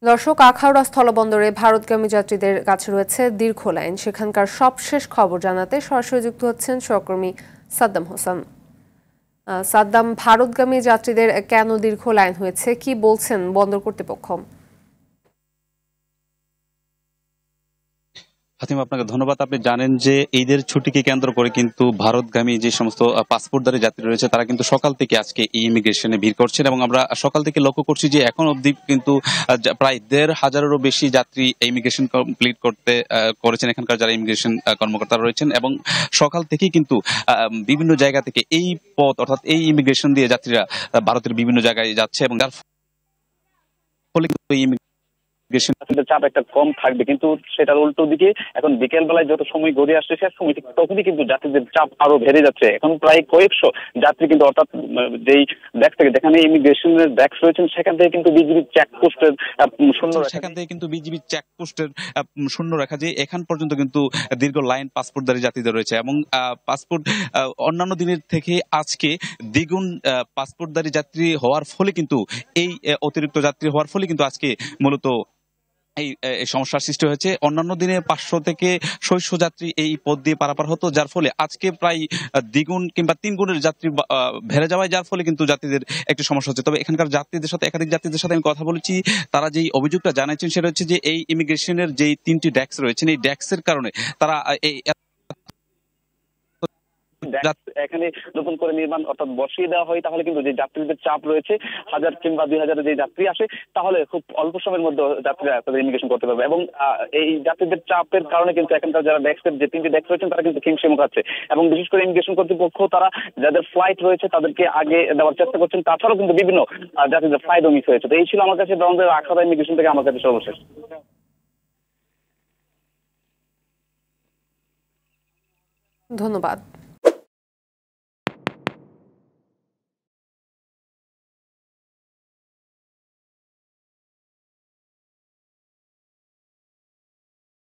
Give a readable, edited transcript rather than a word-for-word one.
দর্শক, আখাউড়া স্থলবন্দরে ভারতগামী যাত্রীদের কাছে রয়েছে দীর্ঘ লাইন। সেখানকার সবশেষ খবর জানাতে সরাসরি যুক্ত হচ্ছেন সহকর্মী সাদ্দাম হোসেন। সাদ্দাম, ভারতগামী যাত্রীদের কেন দীর্ঘ লাইন হয়েছে, কি বলছেন বন্দর কর্তৃপক্ষ? ফাতিমা, আপনাকে ধন্যবাদ। আপনি জানেন যে ঈদের ছুটিকে কেন্দ্র করে কিন্তু ভারতগামী যে সমস্ত পাসপোর্টধারী যাত্রী রয়েছে তারা কিন্তু সকাল থেকে আজকে এই ইমিগ্রেশনে ভিড় করছেন এবং আমরা সকাল থেকে লক্ষ্য করছি যে এখন অবধি কিন্তু প্রায় ১,৫০০-এরও বেশি যাত্রী ইমিগ্রেশন কমপ্লিট করেছেন এখানকার যারা ইমিগ্রেশন কর্মকর্তা রয়েছেন। এবং সকাল থেকেই কিন্তু বিভিন্ন জায়গা থেকে এই পথ অর্থাৎ এই ইমিগ্রেশন দিয়ে যাত্রীরা ভারতের বিভিন্ন জায়গায় যাচ্ছে এবং যার ফলে চাপ একটা কম থাকবে, কিন্তু সেটার উল্টো দিকে এখন বিকেল বেলায় যত সময় গড়িয়ে আসছে সে সময় ঠিক তখনই কিন্তু যাত্রীদের চাপ আরো বেড়ে যাচ্ছে। এখন প্রায় কয়েকশো যাত্রী কিন্তু অর্থাৎ যেই ব্যাগ থেকে যেখানে ইমিগ্রেশনের ব্যাগ রয়েছেন সেখান থেকে কিন্তু বিজিবি চেকপোস্টের শূন্য রাখা যে এখান পর্যন্ত কিন্তু দীর্ঘ লাইন পাসপোর্টধারী যাত্রীদের রয়েছে এবং পাসপোর্ট অন্যান্য দিনের থেকে আজকে দ্বিগুণ পাসপোর্টধারী যাত্রী হওয়ার ফলে কিন্তু এই অতিরিক্ত যাত্রী হওয়ার ফলে কিন্তু আজকে মূলত এই সমস্যার সৃষ্টি হয়েছে। অন্যান্য দিনে ৫০০ থেকে ৬০০ যাত্রী এই পথ দিয়ে পারাপার হতো, যার ফলে আজকে প্রায় দ্বিগুণ কিংবা ৩ গুণের যাত্রী বেড়ে যাওয়ায় যার ফলে কিন্তু যাত্রীদের একটু সমস্যা হচ্ছে। তবে এখানকার যাত্রীদের সাথে একাধিক যাত্রীদের সাথে আমি কথা বলেছি, তারা যেই অভিযোগটা জানাচ্ছেন সেটা হচ্ছে যে এই ইমিগ্রেশনের যেই ৩টি ডেস্ক রয়েছেন এই ডেস্কের কারণে তারা এই এখানে নতুন করে নির্মাণ অর্থাৎ বসিয়ে দেওয়া হয় তাহলে কিন্তু যে যাত্রীদের চাপ রয়েছে ১,০০০ কিংবা ২,০০০ যে যাত্রী আসে তাহলে খুব অল্প সময়ের মধ্যে যাত্রীরা তাদের ইমিগ্রেশন করতে পারবে। এবং এই যাত্রীদের চাপের কারণে কিন্তু এখানকার যারা ডেস্কের যে 3টি ডেস্ক রয়েছেন তারা কিন্তু হিমশিম মুখাচ্ছে এবং বিশেষ করে ইমিগ্রেশন কর্তৃপক্ষ তারা যাদের ফ্লাইট রয়েছে তাদেরকে আগে দেওয়ার চেষ্টা করছেন। তাছাড়াও কিন্তু বিভিন্ন যাত্রীদের ফ্লাইটও মিস হয়েছে। তো এই ছিল আমার কাছে আখাউড়া ইমিগ্রেশন থেকে আমার কাছে সর্বশেষ। ধন্যবাদ।